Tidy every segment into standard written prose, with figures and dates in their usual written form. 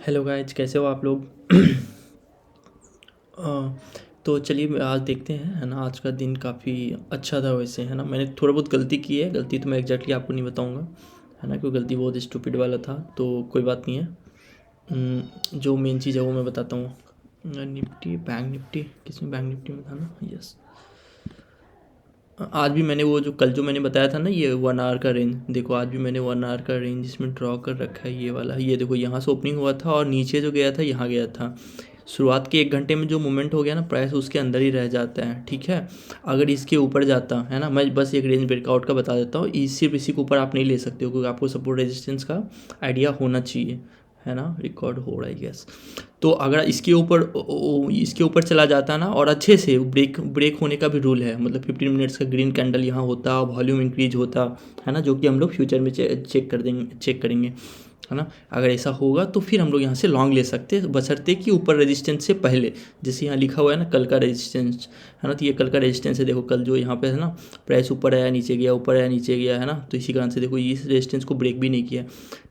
Hello guys, कैसे हो आप लोग? अ, तो चलिए आज देखते हैं, है ना। आज का दिन काफ़ी अच्छा था वैसे, है ना। मैंने थोड़ा बहुत गलती की है, गलती तो मैं एग्जैक्टली आपको नहीं बताऊंगा, है ना, क्योंकि गलती बहुत स्टूपिड वाला था, तो कोई बात नहीं है। जो मेन चीज़ है वो मैं बताता हूँ। निफ्टी, बैंक निफ्टी, किसमें, बैंक निफ्टी में था ना, यस। आज भी मैंने वो जो कल जो मैंने बताया था ना, ये 1 आवर का रेंज, देखो आज भी मैंने 1 आवर का रेंज इसमें ड्रॉ कर रखा है, ये वाला। ये देखो यहाँ से ओपनिंग हुआ था और नीचे जो गया था यहाँ गया था। शुरुआत के 1 घंटे में जो मूवमेंट हो गया ना, प्राइस उसके अंदर ही रह जाता है, ठीक है। अगर इसके ऊपर जाता है ना, मैं बस एक रेंज ब्रेकआउट का बता देता हूँ, सिर्फ इसी के ऊपर आप नहीं ले सकते हो, क्योंकि आपको सपोर्ट रेजिस्टेंस का आइडिया होना चाहिए, है ना। रिकॉर्ड हो रहा है, यस। तो अगर इसके ऊपर चला जाता ना, और अच्छे से ब्रेक ब्रेक होने का भी रूल है, मतलब 15 मिनट्स का ग्रीन कैंडल यहाँ होता, वॉल्यूम इंक्रीज होता, है ना, जो कि हम लोग फ्यूचर में चेक करेंगे, है ना। अगर ऐसा होगा तो फिर हम लोग यहाँ से लॉन्ग ले सकते हैं, बशर्ते कि ऊपर रेजिस्टेंस से पहले, जैसे यहाँ लिखा हुआ है ना कल का रेजिस्टेंस, है ना। तो ये कल का रेजिस्टेंस है, देखो कल जो यहाँ पे है ना, प्राइस ऊपर आया नीचे गया, ऊपर आया नीचे गया, है ना। तो इसी कारण से देखो इस रेजिस्टेंस को ब्रेक भी नहीं किया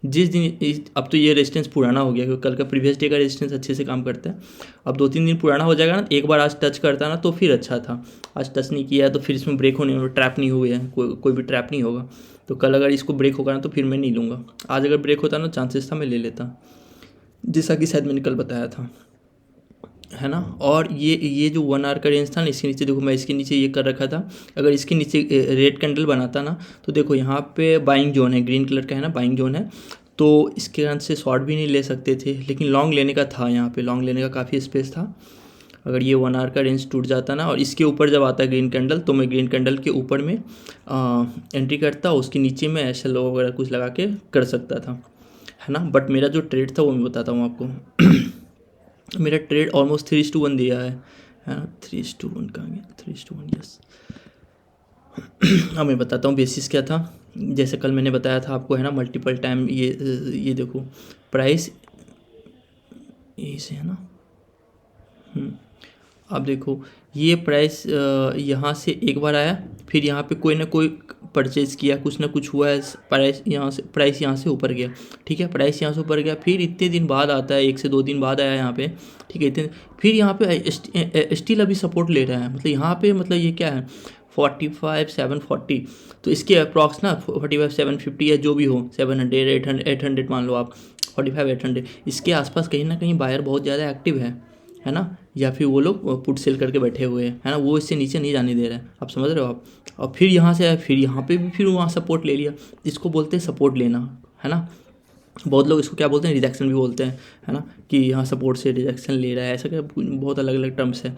जिस दिन अब तो ये रेजिस्टेंस पुराना हो गया, क्योंकि कल का प्रीवियस डे का रेजिस्टेंस अच्छे से काम करता है। अब 2-3 दिन पुराना हो जाएगा ना, एक बार आज टच करता ना तो फिर अच्छा था। आज टच नहीं किया है तो फिर इसमें ब्रेक होने में ट्रैप नहीं हुए हैं, कोई भी ट्रैप नहीं होगा। तो कल अगर इसको ब्रेक होगा ना तो फिर मैं नहीं लूँगा। आज अगर ब्रेक होता ना, चांसेस था मैं ले लेता, जैसा कि शायद मैंने कल बताया था, है ना। और ये जो 1 आवर का रेंज था ना, इसके नीचे देखो, मैं इसके नीचे ये कर रखा था। अगर इसके नीचे रेड कैंडल बनाता ना, तो देखो यहाँ पे बाइंग जोन है, ग्रीन कलर का है ना, बाइंग जोन है। तो इसके कारण से शॉर्ट भी नहीं ले सकते थे, लेकिन लॉन्ग लेने का था, यहाँ पे लॉन्ग लेने का काफ़ी स्पेस था। अगर ये 1 आवर का रेंज टूट जाता ना, और इसके ऊपर जब आता है ग्रीन कैंडल, तो मैं ग्रीन कैंडल के ऊपर में एंट्री करता, उसके नीचे में एस एल वगैरह कुछ लगा के कर सकता था, है ना। बट मेरा जो ट्रेड था वो मैं बताता हूँ आपको। मेरा ट्रेड ऑलमोस्ट 3:1 दिया है ना। 3:1 कहाँ गया, 3:1, यस। अब मैं बताता हूँ बेसिस क्या था। जैसे कल मैंने बताया था आपको, है ना, मल्टीपल टाइम ये देखो प्राइस यही से है ना। अब देखो ये प्राइस यहाँ से एक बार आया, फिर यहाँ पे कोई ना कोई परचेज़ किया, कुछ ना कुछ हुआ है, प्राइस यहाँ से ऊपर गया, ठीक है। प्राइस यहाँ से ऊपर गया, फिर इतने दिन बाद आता है, 1 से 2 दिन बाद आया यहाँ पे, ठीक है, इतने। फिर यहाँ पे स्टिल अभी सपोर्ट ले रहा है, मतलब यहाँ पे, मतलब ये क्या है, 45,740। तो इसके अप्रॉक्स ना 45,750 या जो भी हो, 700, 800 मान लो आप, 45,800, इसके आसपास कहीं ना कहीं बायर बहुत ज़्यादा एक्टिव है ना। या फिर वो लोग पुट सेल करके बैठे हुए हैं, है ना, वो इससे नीचे नहीं जाने दे रहे हैं, आप समझ रहे हो आप। और फिर यहाँ से आया, फिर यहाँ पे भी फिर वहाँ सपोर्ट ले लिया। इसको बोलते हैं सपोर्ट लेना, है ना। बहुत लोग इसको क्या बोलते हैं, रिजेक्शन भी बोलते हैं, है ना, कि यहाँ सपोर्ट से रिजेक्शन ले रहा है, ऐसा क्या, बहुत अलग अलग टर्म्स है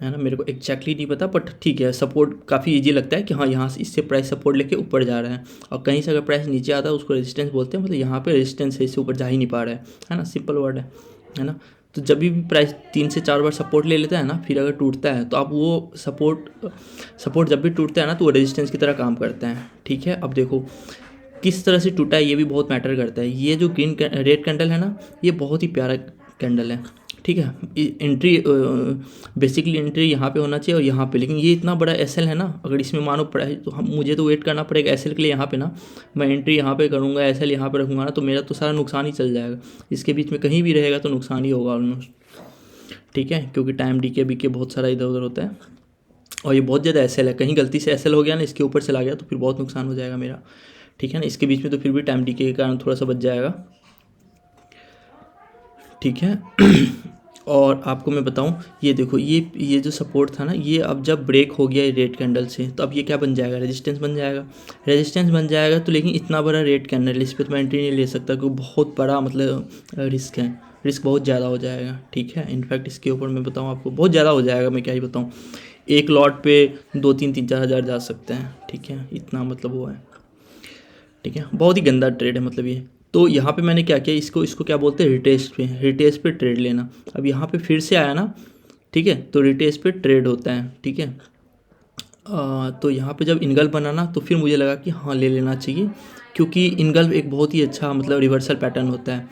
ना। मेरे को एग्जैक्टली नहीं पता, बट ठीक है, सपोर्ट काफ़ी इजी लगता है कि हाँ यहाँ से इससे प्राइस सपोर्ट लेके ऊपर जा रहा है, और कहीं से अगर प्राइस नीचे आता है उसको रेजिस्टेंस बोलते हैं, मतलब यहाँ पे रेजिस्टेंस है, इससे ऊपर जा ही नहीं पा रहा है ना, सिंपल वर्ड है ना। तो जब भी प्राइस 3 से 4 बार सपोर्ट ले लेता है ना, फिर अगर टूटता है तो आप वो सपोर्ट जब भी टूटता है ना, तो वो रेजिस्टेंस की तरह काम करता है, ठीक है। अब देखो किस तरह से टूटा है, ये भी बहुत मैटर करता है। ये जो रेड कैंडल है ना, ये बहुत ही प्यारा कैंडल है, ठीक है। एंट्री बेसिकली एंट्री यहाँ पे होना चाहिए और यहाँ पे, लेकिन ये इतना बड़ा एसएल है ना, अगर इसमें मानो प्राइस, तो मुझे तो वेट करना पड़ेगा एसएल के लिए यहाँ पे ना। मैं एंट्री यहाँ पे करूँगा, एसएल यहाँ पे रखूँगा ना, तो मेरा तो सारा नुकसान ही चल जाएगा। इसके बीच में कहीं भी रहेगा तो नुकसान ही होगा ऑलमोस्ट, ठीक है, क्योंकि टाइम डीके बीके बहुत सारा इधर उधर होता है। और ये बहुत ज़्यादा एसएल है, कहीं गलती से एसएल हो गया ना, इसके ऊपर चला गया तो फिर बहुत नुकसान हो जाएगा मेरा, ठीक है ना। इसके बीच में तो फिर भी टाइम डीके के कारण थोड़ा सा बच जाएगा, ठीक है। और आपको मैं बताऊं, ये देखो ये जो सपोर्ट था ना, ये अब जब ब्रेक हो गया रेड कैंडल से, तो अब ये क्या बन जाएगा, रेजिस्टेंस बन जाएगा। रेजिस्टेंस बन जाएगा तो, लेकिन इतना बड़ा रेड कैंडल, इस पर तो मैं एंट्री नहीं ले सकता, क्योंकि बहुत बड़ा मतलब रिस्क है, रिस्क बहुत ज़्यादा हो जाएगा, ठीक है। इनफैक्ट इसके ऊपर मैं बताऊँ आपको, बहुत ज़्यादा हो जाएगा, मैं क्या ही बताऊँ। एक लॉट पे 2-3-4 हज़ार जा सकते हैं, ठीक है, इतना मतलब वो है, ठीक है। बहुत ही गंदा ट्रेड है मतलब ये। तो यहाँ पे मैंने क्या किया, इसको इसको क्या बोलते हैं, रिटेस्ट पे ट्रेड लेना। अब यहाँ पे फिर से आया ना, ठीक है, तो रिटेस्ट पे ट्रेड होता है, ठीक है। तो यहाँ पे जब इनगल्फ बना ना, तो फिर मुझे लगा कि हाँ ले लेना चाहिए, क्योंकि इनगल्फ एक बहुत ही अच्छा मतलब रिवर्सल पैटर्न होता है।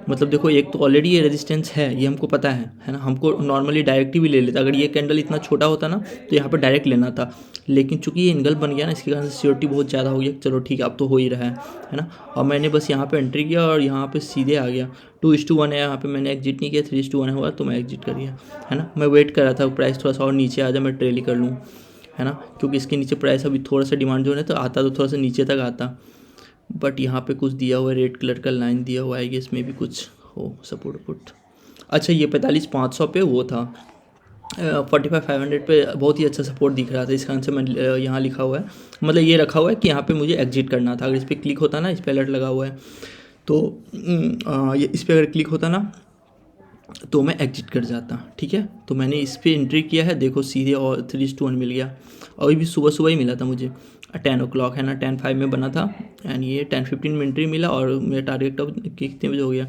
मतलब देखो एक तो ऑलरेडी ये रेजिस्टेंस है, ये हमको पता है ना, हमको नॉर्मली डायरेक्ट भी ले लेता, अगर ये कैंडल इतना छोटा होता ना तो यहाँ पर डायरेक्ट लेना था, लेकिन चूंकि ये इनगल्फ बन गया ना, इसके कारण सिक्योरिटी बहुत ज़्यादा हो गया। चलो ठीक है, अब तो हो ही रहा है ना। और मैंने बस यहाँ पे एंट्री किया और यहाँ पे सीधे आ गया। 2:1 है यहाँ पे, मैंने एग्जिट नहीं किया। 3:1 हुआ तो मैं एग्जिट कर गया, है ना। मैं वेट कर रहा था प्राइस थोड़ा सा और नीचे आ जाए, मैं ट्रेल ही कर लूँ, है ना, क्योंकि इसके नीचे प्राइस अभी थोड़ा सा डिमांड जो है तो आता तो थोड़ा सा नीचे तक आता, बट यहाँ पे कुछ दिया हुआ है, रेड कलर का लाइन दिया हुआ है, इसमें भी कुछ हो सपोर्ट पुट। अच्छा, ये 45,500 पे वो था, 45,500 पे बहुत ही अच्छा सपोर्ट दिख रहा था, इस कारण से मैं यहाँ लिखा हुआ है, मतलब ये रखा हुआ है कि यहाँ पे मुझे एग्जिट करना था। अगर इस पर क्लिक होता ना, इस पर अलर्ट लगा हुआ है तो ये इस पर अगर क्लिक होता ना तो मैं एग्जिट कर जाता, ठीक है। तो मैंने इस पर एंट्री किया है, देखो सीधे, और 3:1 मिल गया। और ये भी सुबह सुबह ही मिला था मुझे, 10 o'clock है ना, 10:05 में बना था, एंड ये 10:15 में एंट्री मिला। और मेरा टारगेट अब कितने बजे हो गया,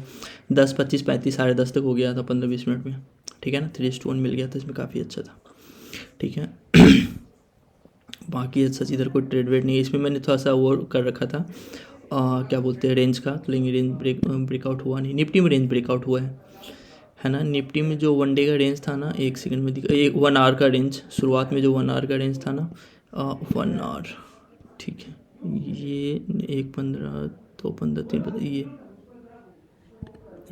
10:25, 35, 10:30 तक हो गया था, 15-20 मिनट में, ठीक है ना। 3:1 मिल गया था, इसमें काफ़ी अच्छा था, ठीक है। बाकी अच्छा इधर कोई ट्रेड वेड नहीं है, इसमें मैंने थोड़ा सा वो कर रखा था, क्या बोलते हैं, रेंज का, तो लेकिन रेंज ब्रेकआउट हुआ नहीं। निफ्टी में रेंज ब्रेकआउट हुआ है ना। निफ्टी में जो 1 डे का रेंज था ना, 1 सेकंड में दिखा, 1 आवर का रेंज, शुरुआत में जो 1 आवर का रेंज था ना, 1 आवर, ठीक है, ये 1:15, 2:15, 3:15,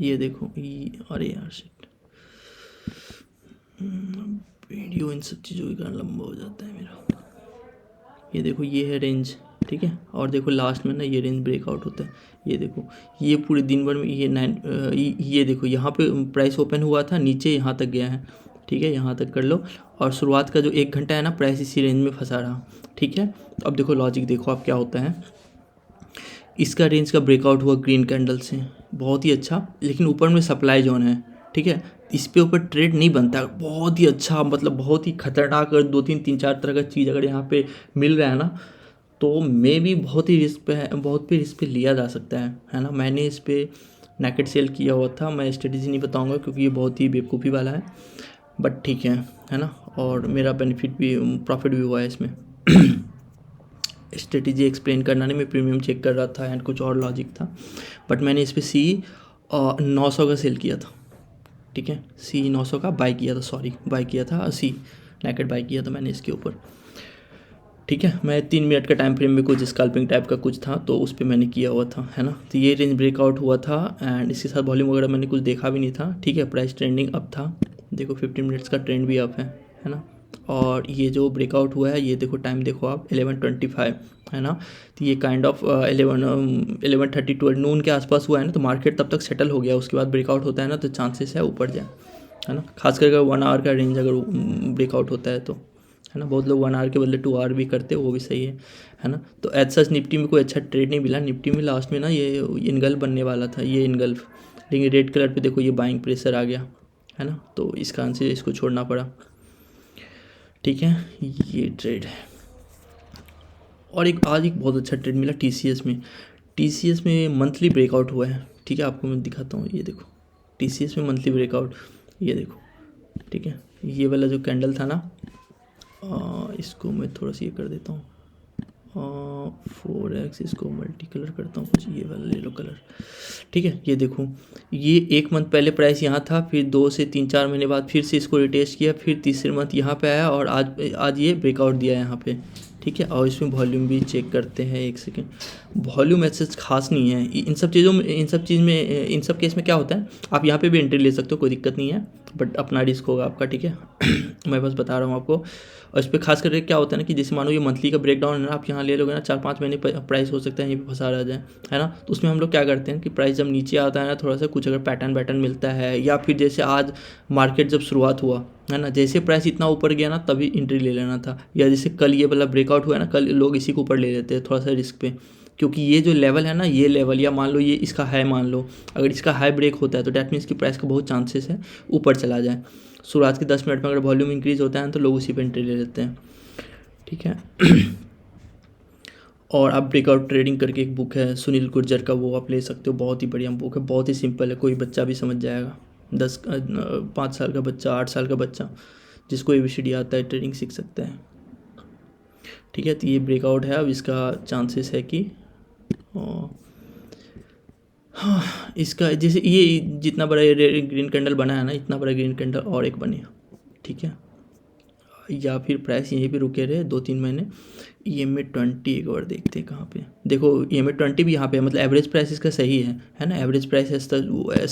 ये देखो, ये, अरे यार शिट, वीडियो इन सब चीज़ों के कारण लंबा हो जाता है मेरा। ये देखो, ये है रेंज, ठीक है, और देखो लास्ट में ना ये रेंज ब्रेकआउट होता है। ये देखो, ये पूरे दिन भर में ये 9, ये देखो यहाँ पे प्राइस ओपन हुआ था, नीचे यहाँ तक गया है, ठीक है, यहाँ तक कर लो। और शुरुआत का जो 1 घंटा है ना, प्राइस इसी रेंज में फंसा रहा, ठीक है। तो अब देखो लॉजिक देखो आप क्या होता है, इसका रेंज का ब्रेकआउट हुआ ग्रीन कैंडल से, बहुत ही अच्छा, लेकिन ऊपर में सप्लाई जोन है, ठीक है, इस पे ऊपर ट्रेड नहीं बनता। बहुत ही अच्छा, मतलब बहुत ही खतरनाक, अगर 2-3-3-4 तरह का चीज़ अगर यहाँ पे मिल रहा है ना, तो मे भी बहुत ही रिस्क पे है, बहुत पे रिस्क पे लिया जा सकता है ना। मैंने इस पर नेकेट सेल किया हुआ था, मैं स्ट्रेटेजी नहीं बताऊंगा क्योंकि ये बहुत ही बेवकूफ़ी वाला है, बट ठीक है ना। और मेरा बेनिफिट भी, प्रॉफिट भी हुआ है इसमें। स्ट्रेटेजी एक्सप्लेन करना नहीं, मैं प्रीमियम चेक कर रहा था एंड कुछ और लॉजिक था, बट मैंने इस पर सी 900 का सेल किया था, ठीक है, सी 900 का बाई किया था, सॉरी बाई किया था, सी नेकेट बाई किया था मैंने इसके ऊपर, ठीक है। मैं 3 मिनट का टाइम फ्रेम में कुछ स्कैल्पिंग टाइप का कुछ था, तो उस पर मैंने किया हुआ था, है ना। तो ये रेंज ब्रेकआउट हुआ था, एंड इसके साथ वॉल्यूम वगैरह मैंने कुछ देखा भी नहीं था, ठीक है। प्राइस ट्रेंडिंग अप था, देखो 15 मिनट्स का ट्रेंड भी अप है ना। और ये जो ब्रेकआउट हुआ है, ये देखो टाइम देखो आप, 11:25, है ना। तो ये काइंड ऑफ 11:30, 12 नून के आसपास हुआ है ना, तो मार्केट तब तक सेटल हो गया, उसके बाद ब्रेकआउट होता है ना, तो चांसेस है ऊपर जाए, है ना। खास करके 1 आवर का रेंज अगर ब्रेकआउट होता है तो, है ना। बहुत लोग 1 आवर के बदले 2 आवर भी करते हैं, वो भी सही है ना। तो एज सच निफ्टी में कोई अच्छा ट्रेड नहीं मिला। निफ्टी में लास्ट में ना ये इनगल्फ बनने वाला था, ये इनगल्फ, लेकिन रेड कलर पे देखो ये बाइंग प्रेशर आ गया, है ना, तो इस कारण से इसको छोड़ना पड़ा, ठीक है। ये ट्रेड है। और आज एक बहुत अच्छा ट्रेड मिला TCS में। TCS में मंथली ब्रेकआउट हुआ है, ठीक है, आपको मैं दिखाता हूँ, ये देखो TCS में मंथली ब्रेकआउट, ये देखो, ठीक है। ये वाला जो कैंडल था ना, इसको मैं थोड़ा सा ये कर देता हूँ, 4x, इसको मल्टी कलर करता हूँ कुछ, ये वाला येलो कलर, ठीक है। ये देखो, ये 1 मंथ पहले प्राइस यहाँ था, फिर 2 से 3-4 महीने बाद फिर से इसको रिटेस्ट किया, फिर तीसरे मंथ यहाँ पे आया, और आज ये ब्रेकआउट दिया यहाँ पे, ठीक है। और इसमें वॉल्यूम भी चेक करते हैं, 1 सेकेंड। वॉल्यूम ऐसे खास नहीं है इन सब चीज़ों में, इन सब केस में क्या होता है, आप यहाँ पे भी एंट्री ले सकते हो, कोई दिक्कत नहीं है, बट अपना रिस्क होगा आपका, ठीक है। मैं बस बता रहा हूँ आपको। और इस पर खास करके क्या होता है ना, कि जैसे मानो ये मंथली का ब्रेकडाउन है ना, आप यहाँ ले लोगे ना, 4-5 महीने प्राइस हो सकता है यहीं पे फंसा रह जाए, है ना। तो उसमें हम लोग क्या करते हैं कि प्राइस जब नीचे आता है ना, थोड़ा सा कुछ अगर पैटर्न मिलता है, या फिर जैसे आज मार्केट जब शुरुआत हुआ है ना, जैसे प्राइस इतना ऊपर गया ना, तभी एंट्री ले लेना था। या जैसे कल ये वाला ब्रेकआउट हुआ है ना, कल लोग इसी के ऊपर ले लेते हैं थोड़ा सा रिस्क पे, क्योंकि ये जो लेवल है ना, ये लेवल, या मान लो ये इसका हाई मान लो, अगर इसका हाई ब्रेक होता है तो डैट मीन्स की प्राइस का बहुत चांसेस है ऊपर चला जाए। शुरुआत के 10 मिनट में अगर वॉल्यूम इंक्रीज होता है तो लोग उसी पे एंट्री ले लेते हैं, ठीक है। और आप ब्रेकआउट ट्रेडिंग करके एक बुक है सुनील गुर्जर का, वो आप ले सकते हो, बहुत ही बढ़िया बुक है, बहुत ही सिंपल है, कोई बच्चा भी समझ जाएगा, 5 साल का बच्चा, 8 साल का बच्चा, जिसको ABCD आता है, ट्रेडिंग सीख सकता है, ठीक है। तो ये ब्रेकआउट है, अब इसका चांसेस है कि हाँ, इसका जैसे ये जितना बड़ा ये ग्रीन कैंडल बना है ना, इतना बड़ा ग्रीन कैंडल और एक बने, ठीक है, या फिर प्राइस यहीं पे रुके रहे 2-3 महीने। EMA20 एक बार देखते हैं कहाँ पे। देखो EMA20 भी यहाँ पे है, मतलब एवरेज प्राइस इसका सही है ना। एवरेज प्राइस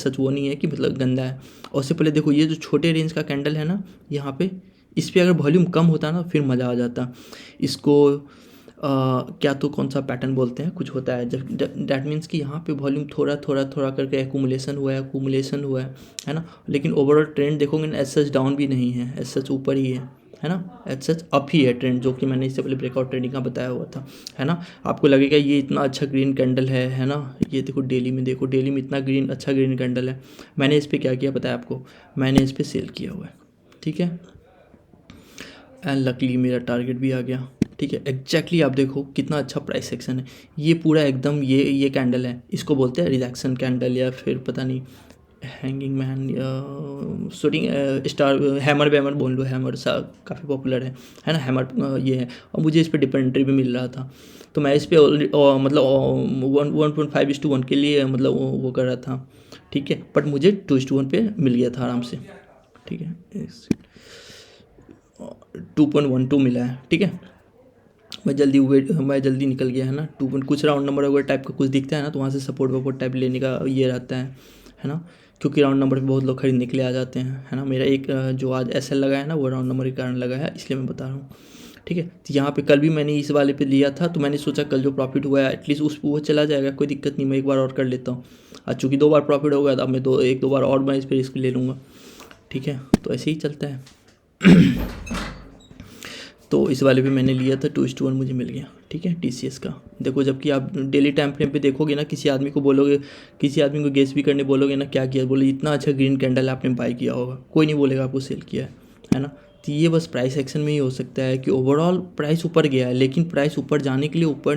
सच वो नहीं है कि मतलब गंदा है। और उससे पहले देखो ये जो छोटे रेंज का कैंडल है ना, यहाँ पे इस पर अगर वॉल्यूम कम होता ना फिर मज़ा आ जाता। इसको क्या तो कौन सा पैटर्न बोलते हैं, कुछ होता है जब डैट मीन्स कि यहाँ पे वॉल्यूम थोड़ा थोड़ा थोड़ा करके एक्यूमुलेशन हुआ है ना। लेकिन ओवरऑल ट्रेंड देखोगे ना, एज सच डाउन भी नहीं है, एज सच ऊपर ही है ना, एज सच अप ही है ट्रेंड, जो कि मैंने इससे पहले ब्रेकआउट ट्रेंडिंग का बताया हुआ था, है ना। आपको लगेगा ये इतना अच्छा ग्रीन कैंडल है ना। ये देखो डेली में, देखो डेली में इतना अच्छा ग्रीन कैंडल है। मैंने इस पर क्या किया पता है आपको, मैंने इस पर सेल किया हुआ है, ठीक है। एंड लकली मेरा टारगेट भी आ गया, ठीक है। एग्जैक्टली आप देखो कितना अच्छा प्राइस सेक्शन है। ये पूरा एकदम ये कैंडल है, इसको बोलते हैं रिलैक्सन कैंडल, या फिर पता नहीं हैंगिंग मैन या शूटिंग स्टार, हैमर वैमर बोल लो, हैमर सा काफ़ी पॉपुलर है ना, हैमर ये है। और मुझे इस पर डिपेंड्री भी मिल रहा था, तो मैं इस पर मतलब 1.5:1 के लिए मतलब वो कर रहा था, ठीक है। बट मुझे 2:1 पे मिल गया था आराम से, ठीक है। 2.12 मिला है, ठीक है। मैं जल्दी निकल गया है ना। कुछ राउंड नंबर अगर टाइप का कुछ दिखता है ना, तो वहाँ से सपोर्ट वपोर्ट टाइप लेने का ये रहता है ना। क्योंकि राउंड नंबर पे बहुत लोग खरीदने के लिए आ जाते हैं, है ना। मेरा एक जो आज SL लगा है ना, वो राउंड नंबर के कारण लगा है, इसलिए मैं बता रहा हूँ, ठीक है। तो यहाँ पे कल भी मैंने इस वाले पे लिया था, तो मैंने सोचा कल जो प्रॉफिट हुआ है एटलीस्ट उस वो चला जाएगा, कोई दिक्कत नहीं, मैं एक बार और कर लेता हूँ। आज चूँकि 2 बार प्रॉफिट हो गया, तो अब मैं 1-2 बार और मैं इस पर रिस्क ले लूँगा, ठीक है। तो ऐसे ही चलता है। तो इस वाले पे मैंने लिया था 2:1 मुझे मिल गया, ठीक है, TCS का। देखो जबकि आप डेली टाइम फ्रेम पे देखोगे ना, किसी आदमी को गेस भी करने बोलोगे ना क्या किया, बोले इतना अच्छा ग्रीन कैंडल आपने बाई किया होगा, कोई नहीं बोलेगा आपको सेल किया है ना। तो ये बस प्राइस एक्शन में ही हो सकता है कि ओवरऑल प्राइस ऊपर गया है, लेकिन प्राइस ऊपर जाने के लिए ऊपर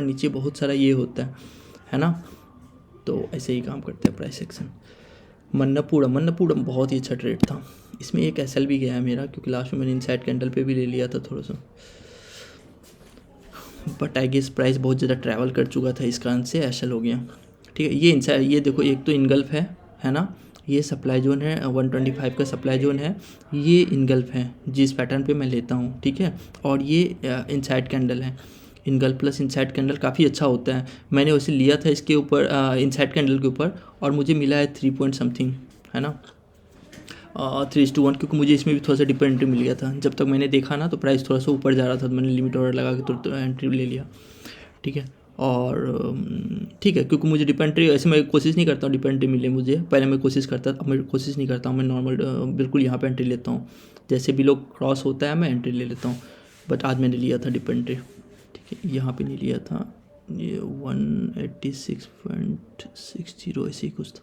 नीचे बहुत सारा ये होता है ना। तो ऐसे ही काम करते हैं प्राइस एक्शन। मन्नपूरम बहुत ही अच्छा ट्रेड था। इसमें एक SL भी गया है मेरा, क्योंकि लास्ट में मैंने इनसाइड कैंडल पे भी ले लिया था थोड़ा सा, बट आई गेस प्राइस बहुत ज़्यादा ट्रैवल कर चुका था, इस कारण से SL हो गया, ठीक है। ये इनसाइड, ये देखो एक तो इनगल्फ है ना। ये सप्लाई जोन है 125 का सप्लाई जोन है, ये इनगल्फ है जिस पैटर्न पे मैं लेता हूँ, ठीक है। और ये इनसाइड कैंडल है। इनगल्फ प्लस इनसाइड कैंडल काफ़ी अच्छा होता है। मैंने उसे लिया था इसके ऊपर, इनसाइड कैंडल के ऊपर, और मुझे मिला है 3 पॉइंट समथिंग, है ना, 3:1, क्योंकि मुझे इसमें भी थोड़ा सा डिपेंडेंट मिल गया था। जब तक मैंने देखा ना तो प्राइस थोड़ा सा ऊपर जा रहा था, तो मैंने लिमिट ऑर्डर लगा के तुरंत एंट्री ले लिया, ठीक है। और ठीक है, क्योंकि मुझे डिपेंडेंट ऐसे मैं कोशिश नहीं करता हूँ डिपेंडेंट मिले मुझे, पहले मैं कोशिश करता था, अब मैं कोशिश नहीं करता हूँ, मैं नॉर्मल बिल्कुल यहाँ पे एंट्री लेता हूँ, जैसे भी लोग क्रॉस होता है मैं एंट्री ले लेता हूँ। बट आज मैंने लिया था डिपेंडेंट, ठीक है, यहाँ पे नहीं लिया था, ये 186.60 ऐसे ही कुछ था,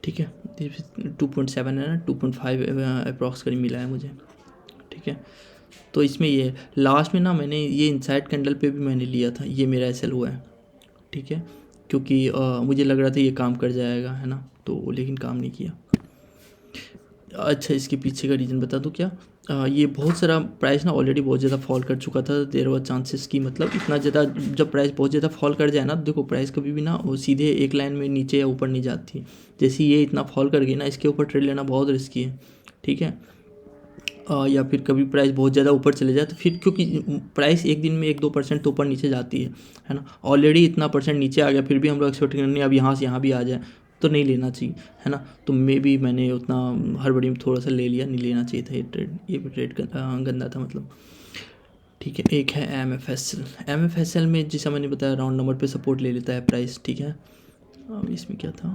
ठीक है। 2.7 है ना, 2.5 अप्रॉक्स करीब मिला है मुझे, ठीक है। तो इसमें ये लास्ट में ना मैंने ये इनसाइड कैंडल पे भी मैंने लिया था, ये मेरा SL हुआ है, ठीक है, क्योंकि मुझे लग रहा था ये काम कर जाएगा, है ना, तो लेकिन काम नहीं किया। अच्छा, इसके पीछे का रीज़न बता दूँ क्या, ये बहुत सारा प्राइस ना ऑलरेडी बहुत ज़्यादा फॉल कर चुका था, देयर वर चांसेस की, मतलब इतना ज़्यादा जब प्राइस बहुत ज़्यादा फॉल कर जाए ना, देखो प्राइस कभी भी ना वो सीधे एक लाइन में नीचे या ऊपर नहीं जाती। जैसे ये इतना फॉल कर गई ना, इसके ऊपर ट्रेड लेना बहुत रिस्की है, ठीक है। या फिर कभी प्राइस बहुत ज़्यादा ऊपर चले जाए तो फिर, क्योंकि प्राइस एक दिन में 1-2% तो ऊपर नीचे जाती है ना। ऑलरेडी इतना परसेंट नीचे आ गया, फिर भी हम लोग एक्सपेक्ट करने अब यहाँ से यहाँ भी आ जाए तो नहीं लेना चाहिए, है ना। तो मे भी मैंने उतना हड़बड़ी में थोड़ा सा ले लिया, नहीं लेना चाहिए था ये भी ट्रेड गंदा था मतलब, ठीक है। एक है MFSL में, जैसा मैंने बताया राउंड नंबर पे सपोर्ट ले लेता है प्राइस, ठीक है। अब इसमें क्या था,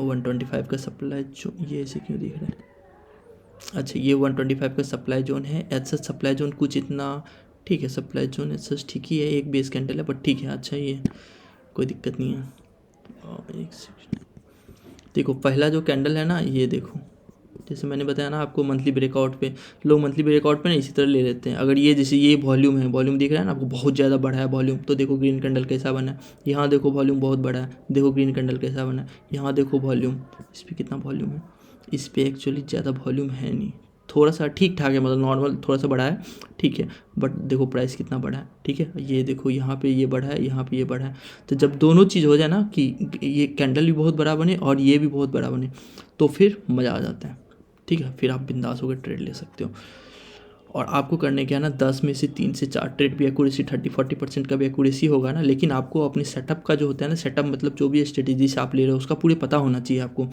125 का सप्लाई जो, ये ऐसे क्यों दिख रहा है, अच्छा ये 125 का सप्लाई जोन है। ऐसा सप्लाई जोन कुछ इतना ठीक है, सप्लाई जोन ऐसा ठीक ही है, एक बेस कैंडल है, बट ठीक है, अच्छा ही है, कोई दिक्कत नहीं है। और एक सेकंड, देखो पहला जो कैंडल है ना, ये देखो, जैसे मैंने बताया ना आपको, मंथली ब्रेकआउट पे लोग मंथली ब्रेकआउट पे ना इसी तरह ले लेते हैं। अगर ये जैसे ये वॉल्यूम है, वॉल्यूम दिख रहा है ना आपको, बहुत ज़्यादा बड़ा है वॉल्यूम, तो देखो ग्रीन कैंडल कैसा बना है। यहाँ देखो वॉल्यूम बहुत बड़ा है, देखो ग्रीन कैंडल कैसा बना है। यहाँ देखो वॉल्यूम, इस पर कितना वॉल्यूम है, इस पर एक्चुअली ज़्यादा वॉल्यूम है नहीं, थोड़ा सा ठीक ठाक है, मतलब नॉर्मल थोड़ा सा बढ़ा है, ठीक है। बट देखो प्राइस कितना बढ़ा है, ठीक है। ये देखो यहाँ पे ये बढ़ा है, यहाँ पे ये बढ़ा है। तो जब दोनों चीज़ हो जाए ना कि ये कैंडल भी बहुत बड़ा बने और ये भी बहुत बड़ा बने, तो फिर मज़ा आ जाता है, ठीक है। फिर आप बिंदास होकर ट्रेड ले सकते हो। और आपको करने क्या है ना, 10 में से 3 से 4 ट्रेड भी एक्यूरेसी 30-40% का भी एक्यूरेसी होगा ना, लेकिन आपको अपने सेटअप का जो होता है ना, सेटअप मतलब जो भी स्ट्रेटेजी से आप ले रहे हो उसका पूरे पता होना चाहिए आपको,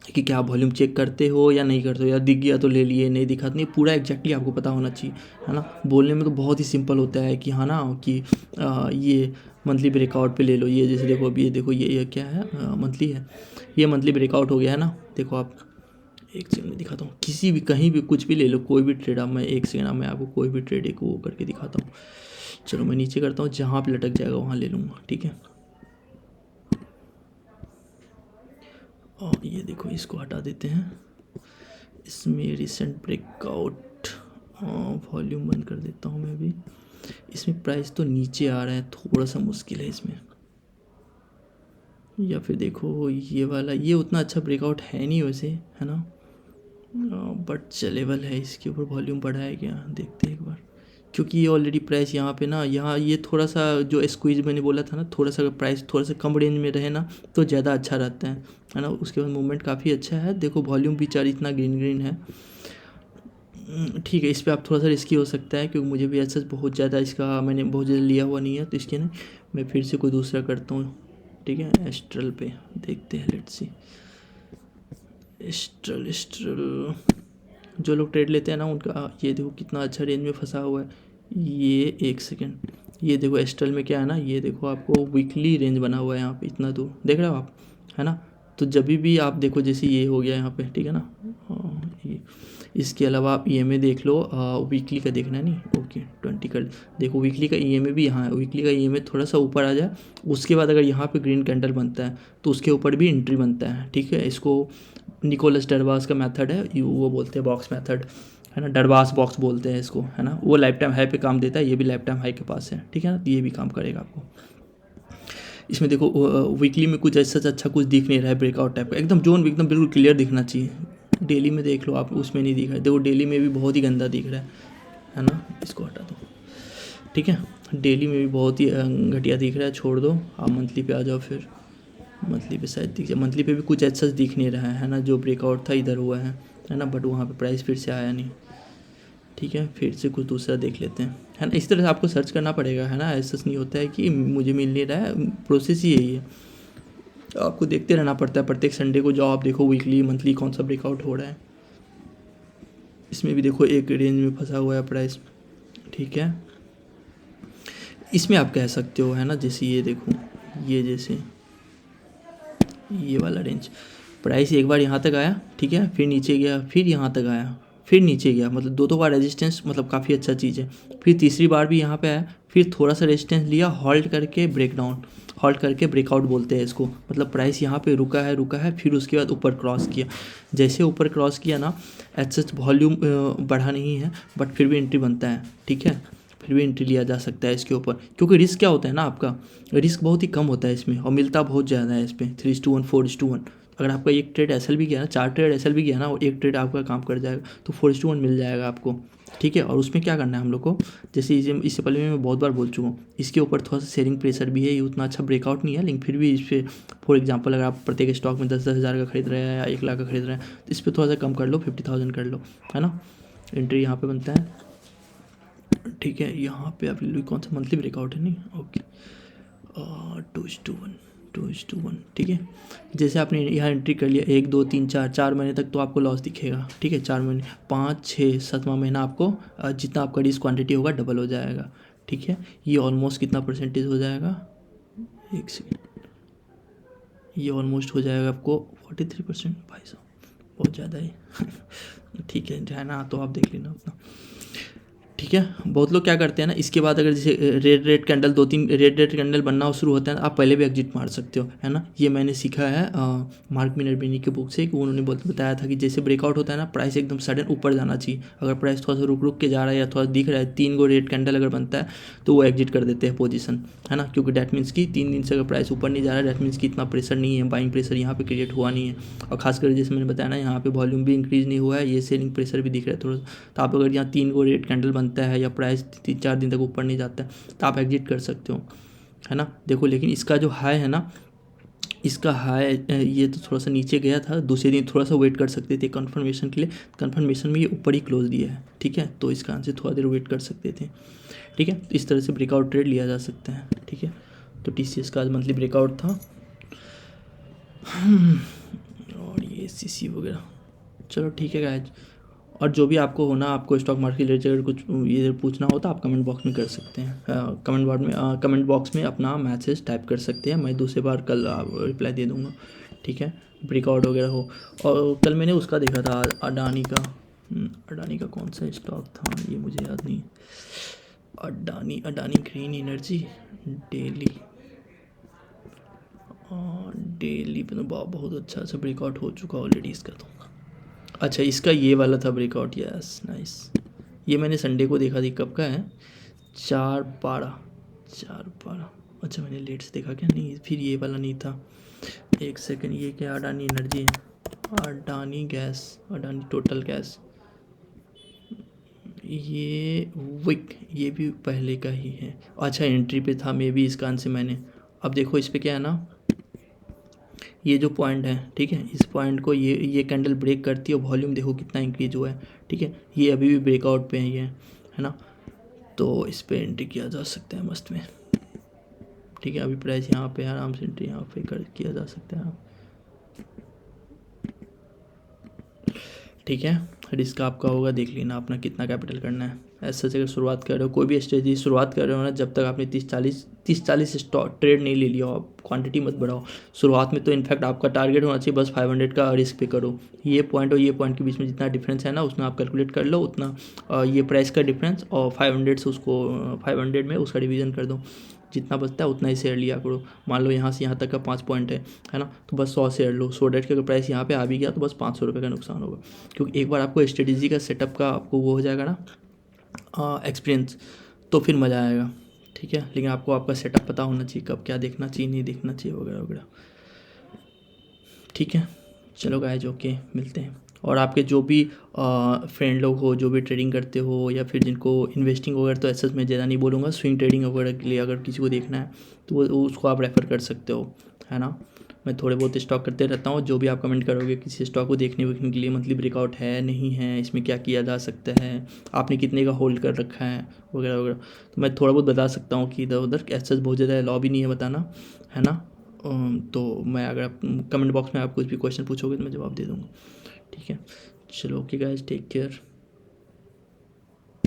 कि क्या वॉल्यूम चेक करते हो या नहीं करते हो, या दिख गया तो ले लिए, नहीं दिखा तो नहीं, पूरा एग्जैक्टली आपको पता होना चाहिए, है ना। बोलने में तो बहुत ही सिंपल होता है कि हाँ ना, कि ये मंथली ब्रेकआउट पे ले लो, ये जैसे देखो अभी ये देखो ये क्या है, मंथली है, ये मंथली ब्रेकआउट हो गया है ना। देखो आप एक सेकंड में दिखाता हूँ, किसी भी कहीं भी कुछ भी ले लो, कोई भी ट्रेड आप, मैं एक सेकंड में आपको कोई भी ट्रेड एक वो करके दिखाता हूँ। चलो मैं नीचे करता हूँ, जहाँ पे लटक जाएगा वहाँ ले लूँगा, ठीक है। और ये देखो इसको हटा देते हैं, इसमें रिसेंट ब्रेकआउट, वॉल्यूम बंद कर देता हूँ मैं भी। इसमें प्राइस तो नीचे आ रहा है, थोड़ा सा मुश्किल है इसमें। या फिर देखो ये वाला, ये उतना अच्छा ब्रेकआउट है नहीं वैसे, है ना, बट चलेबल है। इसके ऊपर वॉल्यूम बढ़ा है क्या, देखते हैं एक बार, क्योंकि ये ऑलरेडी प्राइस यहाँ पे ना, यहाँ ये थोड़ा सा जो स्क्वीज मैंने बोला था ना, थोड़ा सा प्राइस थोड़ा सा कम रेंज में रहे ना तो ज़्यादा अच्छा रहता है ना। उसके बाद मूवमेंट काफ़ी अच्छा है, देखो वॉल्यूम भी चार इतना ग्रीन ग्रीन है, ठीक है। इस पर आप थोड़ा सा रिस्की हो सकता है, क्योंकि मुझे भी ऐसा बहुत ज़्यादा इसका मैंने बहुत ज़्यादा लिया हुआ नहीं है, तो इसके ना मैं फिर से कोई दूसरा करता हूँ, ठीक है। एस्ट्रल पे देखते हैं, लेट्स सी। एस्ट्रल जो लोग ट्रेड लेते हैं ना उनका, ये देखो कितना अच्छा रेंज में फंसा हुआ है। ये एक सेकेंड, ये देखो एस्ट्रल में क्या है ना, ये देखो आपको वीकली रेंज बना हुआ है यहाँ पे, इतना दूर देख रहे हो आप, है ना। तो जब भी आप देखो, जैसे ये हो गया यहाँ पे, ठीक है ना, ये इसके अलावा आप ईएमए देख लो, वीकली का देखना है नहीं, ओके 20 कर देखो, वीकली का ईएमए भी यहाँ है, वीकली का ईएमए थोड़ा सा ऊपर आ जाए, उसके बाद अगर यहाँ पे ग्रीन कैंडल बनता है तो उसके ऊपर भी एंट्री बनता है, ठीक है। इसको निकोलस डरबास का मेथड है, वो बोलते हैं बॉक्स मेथड, है ना, डरबास बॉक्स बोलते हैं इसको, है ना। वो लाइफ टाइम हाई पे काम देता है, ये भी लाइफ टाइम हाई के पास है, ठीक है ना, ये भी काम करेगा आपको। इसमें देखो वीकली में कुछ ऐसा अच्छा कुछ दिख नहीं रहा है ब्रेकआउट टाइप का, एकदम जोन भी एकदम बिल्कुल क्लियर दिखना चाहिए। डेली में देख लो आप, उसमें नहीं दिख रहा है, देखो डेली में भी बहुत ही गंदा दिख रहा है ना। इसको हटा दो, ठीक है। डेली में भी बहुत ही घटिया दिख रहा है, छोड़ दो, आप मंथली पे आ जाओ फिर। मंथली पे शायद दिख जाए, मंथली पे भी कुछ ऐसा दिख नहीं रहा है ना, जो ब्रेकआउट था इधर हुआ है ना, बट वहाँ पे प्राइस फिर से आया नहीं, ठीक है। फिर से कुछ दूसरा देख लेते हैं, है ना। इस तरह से आपको सर्च करना पड़ेगा, है ना, ऐसा नहीं होता है कि मुझे मिल नहीं रहा है, प्रोसेस ही यही है, आपको देखते रहना पड़ता है प्रत्येक संडे को, जो आप देखो वीकली मंथली कौन सा ब्रेकआउट हो रहा है। इसमें भी देखो एक रेंज में फंसा हुआ है प्राइस, ठीक है। इसमें आप कह सकते हो, है ना, जैसे ये देखो, ये जैसे ये वाला रेंज, प्राइस एक बार यहाँ तक आया, ठीक है, फिर नीचे गया, फिर यहाँ तक आया, फिर नीचे गया, मतलब दो बार रेजिस्टेंस, मतलब काफ़ी अच्छा चीज़ है। फिर तीसरी बार भी यहाँ पे आया, फिर थोड़ा सा रेजिस्टेंस लिया, हॉल्ट करके ब्रेकडाउन, हॉल्ट करके ब्रेकआउट बोलते हैं इसको, मतलब प्राइस यहाँ पे रुका है, फिर उसके बाद ऊपर क्रॉस किया। जैसे ऊपर क्रॉस किया ना, एच वॉल्यूम बढ़ा नहीं है, बट फिर भी एंट्री बनता है, ठीक है, फिर भी एंट्री लिया जा सकता है इसके ऊपर, क्योंकि रिस्क क्या होता है ना, आपका रिस्क बहुत ही कम होता है इसमें, और मिलता बहुत ज़्यादा है इस पर, 3:1 4:1। अगर आपका एक ट्रेड एसएल भी गया ना, 4 ट्रेड एसएल भी गया ना, और एक ट्रेड आपका काम कर जाएगा, तो 4:1 मिल जाएगा आपको, ठीक है। और उसमें क्या करना है हम लोग को, जैसे इससे पहले मैं बहुत बार बोल चुका हूँ, इसके ऊपर थोड़ा सा शेयरिंग प्रेशर भी है, ये उतना अच्छा ब्रेकआउट नहीं है, लेकिन फिर भी इस पर फॉर एग्जांपल अगर आप प्रत्येक स्टॉक में 10-10 हज़ार का खरीद रहे हैं या 1 लाख का खरीद रहे हैं, तो इस पर थोड़ा सा कम कर लो, 50,000 कर लो, है ना। एंट्री यहाँ पे बनता है, ठीक है। यहाँ पे आप कौन सा मंथली ब्रेकआउट है, नहीं, ओके, 2:1, ठीक है। जैसे आपने यहाँ एंट्री कर लिया, 1 2 3 4 महीने तक तो आपको लॉस दिखेगा, ठीक है। 4 महीने, 5 6 7वां महीना आपको जितना आपका रिस्क क्वांटिटी होगा डबल हो जाएगा, ठीक है। ये ऑलमोस्ट कितना परसेंटेज हो जाएगा, एक सेकेंड, ये ऑलमोस्ट हो जाएगा आपको 43%, भाई साहब बहुत ज़्यादा है ठीक है ना, तो आप देख लेना अपना। ठीक है। बहुत लोग क्या करते हैं ना, इसके बाद अगर जैसे रेड कैंडल 2-3 रेड कैंडल बनना शुरू होता है आप पहले भी एग्जिट मार सकते हो, है ना। ये मैंने सीखा है मार्क मिनरविनी के बुक से, कि उन्होंने बताया था कि जैसे ब्रेकआउट होता है ना, प्राइस एकदम सडन ऊपर जाना चाहिए। अगर प्राइस थोड़ा सा रुक के जा रहा है या थोड़ा दिख रहा है 3 गो रेड कैंडल अगर बनता है तो वो एग्जिट कर देते हैं पोजीशन, है ना। क्योंकि डैट मीन्स कि 3 दिन से अगर प्राइस ऊपर नहीं जा रहा है, डैट मीन्स कि इतना प्रेशर नहीं है, बाइंग प्रेशर यहाँ पे क्रिएट हुआ नहीं है। और खासकर जैसे मैंने बताया ना, यहाँ पे वॉल्यूम भी इंक्रीज नहीं हुआ है, ये सेलिंग प्रेशर भी दिख रहा है थोड़ा। तो आप अगर यहाँ 3 गो रेड कैंडल बनता है या प्राइस 3-4 दिन तक ऊपर नहीं जाता है तो आप एग्जिट कर सकते हो, है ना। देखो लेकिन इसका जो हाई है ना, इसका हाई ये तो थोड़ा सा नीचे गया था, दूसरे दिन थोड़ा सा वेट कर सकते थे कंफर्मेशन के लिए। कंफर्मेशन में ये ऊपर ही क्लोज दिया है, ठीक है। तो इसका आंसर थोड़ा देर वेट कर सकते थे, ठीक है। तो इस तरह से ब्रेकआउट ट्रेड लिया जा सकता है, ठीक है। तो TCS का आज मंथली ब्रेकआउट था और ये CC वगैरह। चलो ठीक है गाइज, और जो भी आपको होना, आपको स्टॉक मार्केट रिलेटेड अगर कुछ ये पूछना हो तो आप कमेंट बॉक्स में कर सकते हैं। कमेंट बॉक्स में अपना मैसेज टाइप कर सकते हैं, मैं दूसरी बार कल रिप्लाई दे दूँगा, ठीक है। ब्रेकआउट वगैरह हो। और कल मैंने उसका देखा था अडानी का, अडानी का कौन सा स्टॉक था ये मुझे याद नहीं। अडानी ग्रीन एनर्जी डेली बहुत अच्छा सा ब्रेकआउट हो चुका ऑलरेडी इसका। तो अच्छा, इसका ये वाला था ब्रेकआउट, यस नाइस। ये मैंने संडे को देखा थी, कब का है, 4/12। अच्छा मैंने लेट से देखा क्या, नहीं फिर ये वाला नहीं था। एक सेकंड, ये क्या अडानी एनर्जी है, Adani gas, Adani total gas, ये विक, ये भी पहले का ही है। अच्छा एंट्री पे था मे बी इसका आंसर मैंने। अब देखो इस पर क्या है ना, ये जो पॉइंट है, ठीक है, इस पॉइंट को ये कैंडल ब्रेक करती है, वॉल्यूम देखो कितना इंक्रीज हुआ है, ठीक है। ये अभी भी ब्रेकआउट पे है है ना। तो इस पर एंट्री किया जा सकता है मस्त में, ठीक है। अभी प्राइस यहाँ पे आराम से एंट्री यहाँ पे किया जा सकता है, ठीक है। रिस्क आपका होगा, देख लेना अपना कितना कैपिटल करना है। ऐसा अगर शुरुआत कर रहे हो, कोई भी स्ट्रेटजी शुरुआत कर रहे हो ना, जब तक आपने 30-40 स्टॉक ट्रेड नहीं ले लिया हो, आप क्वांटिटी मत बढ़ाओ शुरुआत में। तो इनफैक्ट आपका टारगेट होना चाहिए बस 500 का रिस्क पे करो। ये पॉइंट और ये पॉइंट के बीच में जितना डिफरेंस है ना, उसमें आप कैलकुलेट कर लो उतना, ये प्राइस का डिफरेंस और 500 से उसको 500 में उसका डिवीज़न कर दो, जितना बचता है उतना ही शेयर लिया करो। मान लो यहाँ से यहाँ तक का 5 पॉइंट है ना, तो बस 100 शेयर लो, 100 के अगर प्राइस यहाँ पे आ भी गया तो बस 500 रुपये का नुकसान होगा। क्योंकि एक बार आपको स्ट्रेटेजी का सेटअप का आपको वो हो जाएगा ना एक्सपीरियंस, तो फिर मज़ा आएगा, ठीक है। लेकिन आपको आपका सेटअप पता होना चाहिए, कब क्या देखना चाहिए नहीं देखना चाहिए वगैरह वगैरह, ठीक है। चलो गाइस ओके, मिलते हैं। और आपके जो भी फ्रेंड लोग हो, जो भी ट्रेडिंग करते हो या फिर जिनको इन्वेस्टिंग वगैरह, तो ऐसा मैं ज़्यादा नहीं बोलूँगा, स्विंग ट्रेडिंग वगैरह के लिए अगर किसी को देखना है तो वो उसको आप रेफ़र कर सकते हो, है ना। मैं थोड़े बहुत स्टॉक करते रहता हूँ, जो भी आप कमेंट करोगे किसी स्टॉक को देखने के लिए, मंथली ब्रेकआउट है नहीं है, इसमें क्या किया जा सकता है, आपने कितने का होल्ड कर रखा है वगैरह वगैरह, तो मैं थोड़ा बहुत बता सकता हूँ कि इधर उधर। ऐसा बहुत ज़्यादा लॉ भी नहीं है बताना, है ना। तो मैं अगर आप कमेंट बॉक्स में आप कुछ भी क्वेश्चन पूछोगे तो मैं जवाब दे दूँगा, ठीक है। चलो ओके गाइस, टेक केयर।